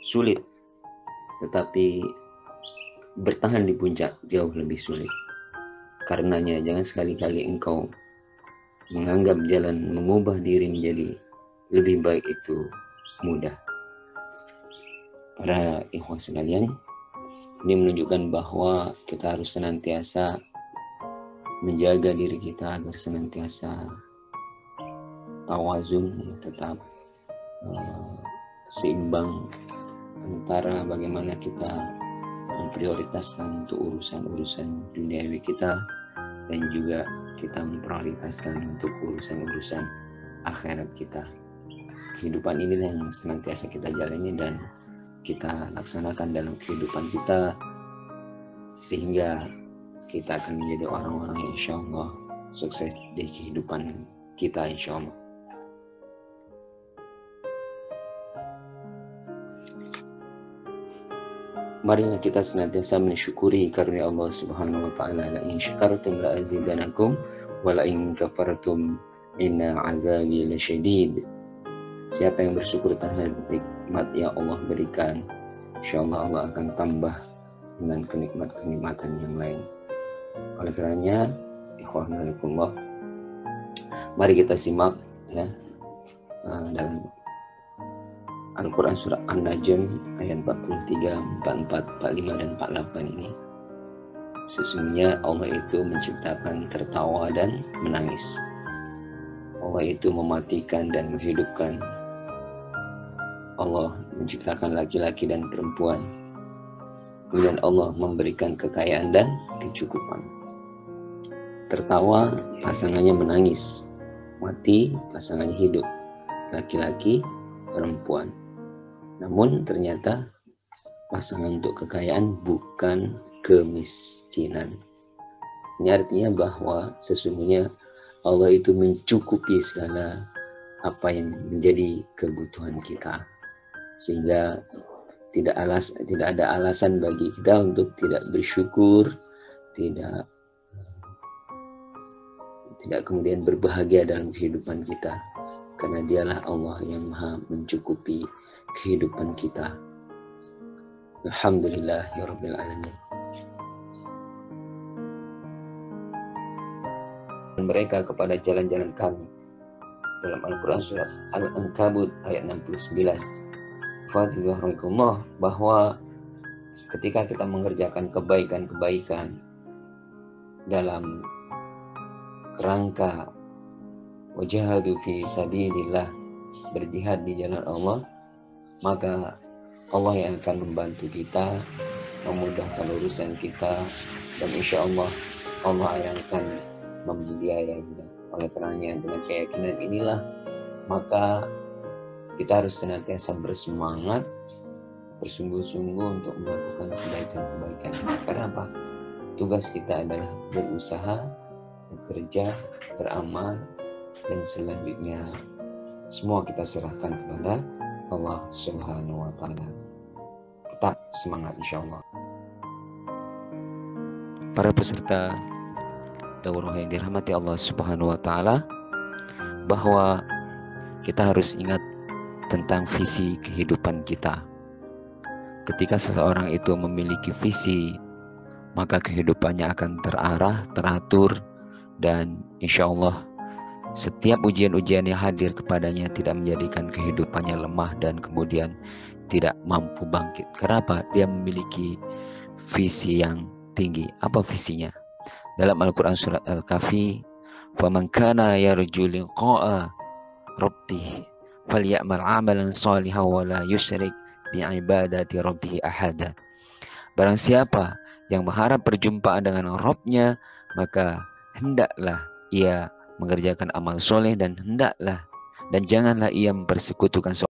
sulit, tetapi bertahan di puncak jauh lebih sulit. Karenanya jangan sekali-kali engkau menganggap jalan mengubah diri menjadi lebih baik itu mudah. Para ikhwah sekalian, ini menunjukkan bahwa kita harus senantiasa menjaga diri kita agar senantiasa tawazun, tetap seimbang antara bagaimana kita memprioritaskan untuk urusan-urusan duniawi kita dan juga kita memprioritaskan untuk urusan-urusan akhirat kita. Kehidupan ini yang senantiasa kita jalani dan kita laksanakan dalam kehidupan kita, sehingga kita akan menjadi orang-orang yang insya Allah sukses di kehidupan kita insya Allah. Marilah kita senantiasa mensyukuri karunia Allah Subhanahu wa taala. La in syakartum la azidanakum wa la in kafartum inna azabi lasyadid. Siapa yang bersyukur terhadap nikmat yang Allah berikan, insyaallah Allah akan tambah dengan kenikmatan yang lain. Oleh karenanya, ikhwanillahi, mari kita simak ya dalam Al-Quran surah An-Najm ayat 43, 44, 45 dan 48 ini. Sesungguhnya Allah itu menciptakan tertawa dan menangis. Allah itu mematikan dan menghidupkan. Allah menciptakan laki-laki dan perempuan. Kemudian Allah memberikan kekayaan dan kecukupan. Tertawa, pasangannya menangis. Mati, pasangannya hidup. Laki-laki, perempuan. Namun ternyata pasangan untuk kekayaan bukan kemiskinan. Ini artinya bahwa sesungguhnya Allah itu mencukupi segala apa yang menjadi kebutuhan kita, sehingga tidak ada alasan bagi kita untuk tidak bersyukur, tidak kemudian berbahagia dalam kehidupan kita, karena dialah Allah yang maha mencukupi kehidupan kita. Alhamdulillahirabbil alamin. Mereka kepada jalan-jalan kami dalam Al-Quran surat Al-Ankabut ayat 69. Fadhilahumullah, bahwa ketika kita mengerjakan kebaikan-kebaikan dalam kerangka wajahadu fi sabilillah, berjihad di jalan Allah, maka Allah yang akan membantu kita, memudahkan urusan kita, dan insya Allah Allah yang akan membiayainya. Oleh karenanya dengan keyakinan inilah maka kita harus senantiasa bersemangat, bersungguh-sungguh untuk melakukan kebaikan-kebaikan. Karena apa? Tugas kita adalah berusaha, bekerja, beramal, dan selanjutnya semua kita serahkan kepada Allah Subhanahu wa taala. Tetap semangat insyaallah. Para peserta daurah yang dirahmati Allah Subhanahu wa taala, bahwa kita harus ingat tentang visi kehidupan kita. Ketika seseorang itu memiliki visi, maka kehidupannya akan terarah, teratur, dan insya Allah setiap ujian-ujian yang hadir kepadanya tidak menjadikan kehidupannya lemah dan kemudian tidak mampu bangkit. Kenapa? Dia memiliki visi yang tinggi. Apa visinya? Dalam Al-Quran surat Al-Kahfi, فَمَنْ كَانَ يَرْجُو لِقَاءَ رَبِّهِ فَلْيَعْمَلْ عَمَلًا صَالِحًا وَلَا يُشْرِكْ بِعِبَادَةِ رَبِّهِ أَحَدًا. Barang siapa yang berharap perjumpaan dengan Rabb-nya, maka hendaklah ia mengerjakan amal soleh dan janganlah ia mempersekutukan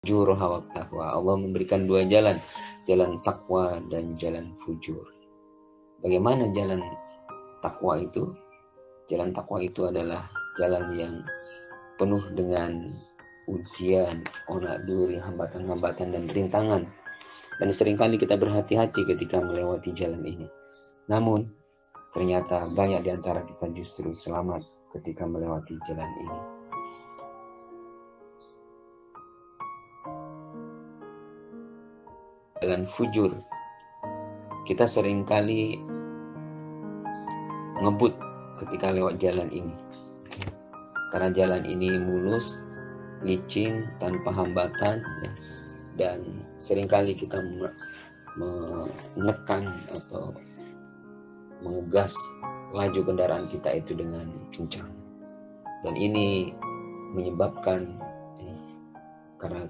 fujur wa taqwa. Allah memberikan dua jalan, jalan takwa dan jalan fujur. Bagaimana jalan takwa itu? Jalan takwa itu adalah jalan yang penuh dengan ujian, onak duri, hambatan-hambatan dan rintangan. Dan seringkali kita berhati-hati ketika melewati jalan ini. Namun, ternyata banyak di antara kita justru selamat ketika melewati jalan ini. Jalan fujur, kita seringkali ngebut ketika lewat jalan ini. Karena jalan ini mulus, licin, tanpa hambatan, dan seringkali kita menekan atau mengegas laju kendaraan kita itu dengan kencang. Dan ini menyebabkan karena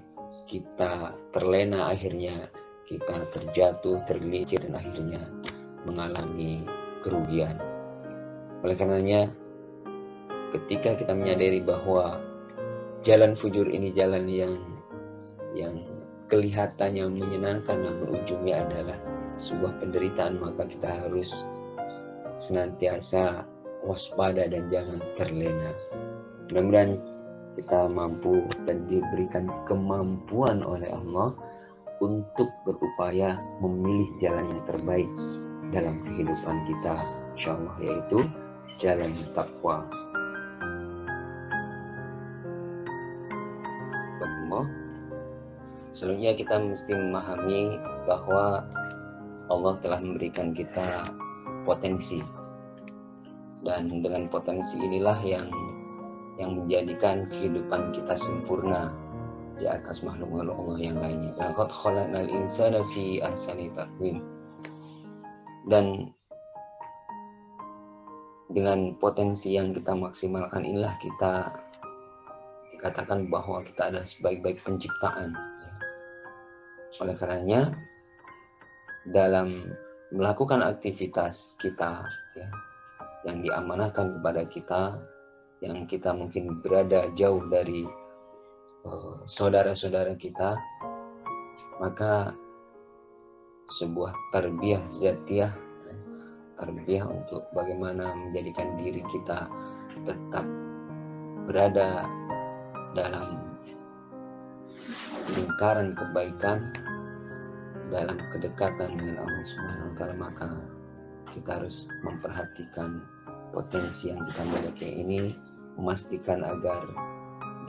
kita terlena, akhirnya kita terjatuh, tergelincir, dan akhirnya mengalami kerugian. Oleh karenanya, ketika kita menyadari bahwa jalan fujur ini jalan yang kelihatannya menyenangkan, namun ujungnya adalah sebuah penderitaan, maka kita harus senantiasa waspada dan jangan terlena. Mudah-mudahan kita mampu dan diberikan kemampuan oleh Allah untuk berupaya memilih jalan yang terbaik dalam kehidupan kita, insyaallah, yaitu jalan takwa. Selanjutnya kita mesti memahami bahwa Allah telah memberikan kita potensi, dan dengan potensi inilah yang menjadikan kehidupan kita sempurna di atas makhluk-makhluk Allah yang lainnya. Laqad khalaqnal insana fi ahsani taqwim. Dan dengan potensi yang kita maksimalkan inilah kita dikatakan bahwa kita adalah sebaik-baik penciptaan. Oleh karenanya, dalam melakukan aktivitas kita yang diamanahkan kepada kita, yang kita mungkin berada jauh dari saudara-saudara kita, maka sebuah tarbiyah zatiyah, tarbiyah untuk bagaimana menjadikan diri kita tetap berada dalam lingkaran kebaikan, dalam kedekatan dengan Allah Subhanahu wa Ta'ala, maka kita harus memperhatikan potensi yang kita miliki ini, memastikan agar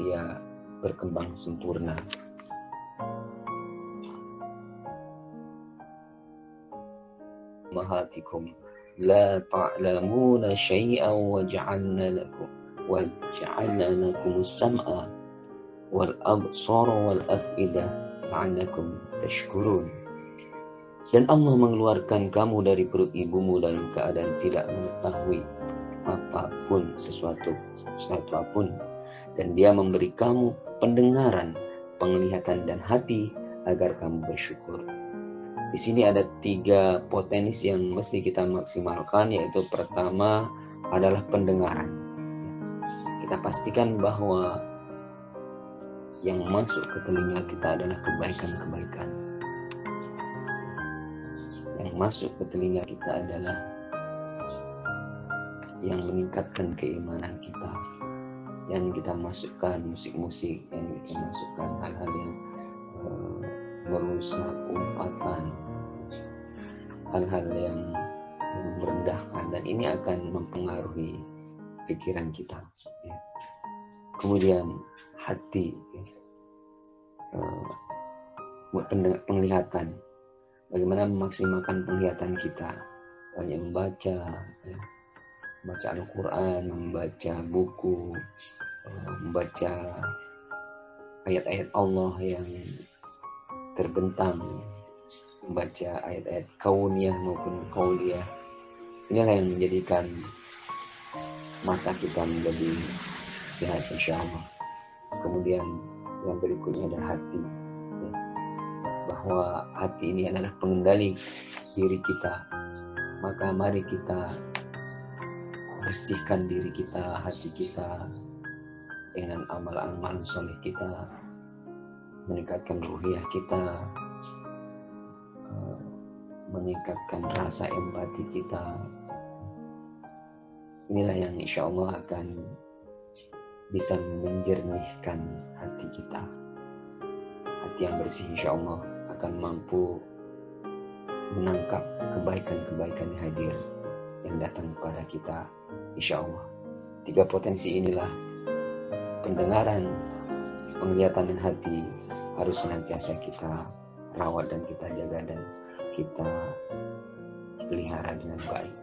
dia berkembang sempurna. Mahatikum la ta'lamuna syai'an waj'alna lakum as-sam'a wal absara wal af'idah la'allakum tashkurun. Dan Allah mengeluarkan kamu dari perut ibumu dalam keadaan tidak mengetahui apapun, sesuatu apapun, dan Dia memberi kamu pendengaran, penglihatan, dan hati agar kamu bersyukur. Di sini ada 3 potensi yang mesti kita maksimalkan, yaitu pertama adalah pendengaran. Kita pastikan bahwa yang masuk ke telinga kita adalah kebaikan-kebaikan. Yang masuk ke telinga kita adalah yang meningkatkan keimanan kita. Yang kita masukkan musik-musik, yang kita masukkan hal-hal yang merusak umpatan, hal-hal yang merendahkan, dan ini akan mempengaruhi pikiran kita. Kemudian hati, penglihatan, bagaimana memaksimalkan penglihatan kita, banyak membaca Al-Quran, membaca buku, membaca ayat-ayat Allah yang terbentang, membaca ayat-ayat kauniyah maupun qauliyah. Inilah yang menjadikan mata kita menjadi sehat, insyaallah. Kemudian yang berikutnya adalah hati, bahwa hati ini adalah pengendali diri kita. Maka mari kita bersihkan diri kita, hati kita, dengan amal-amal soleh kita, meningkatkan ruhiyah kita, meningkatkan rasa empati kita. Inilah yang insya Allah akan bisa menjernihkan hati kita. Hati yang bersih insya Allah akan mampu menangkap kebaikan-kebaikan hadir yang datang kepada kita insya Allah. 3 potensi inilah, pendengaran, penglihatan, dan hati, harus senantiasa kita rawat dan kita jaga dan kita pelihara dengan baik.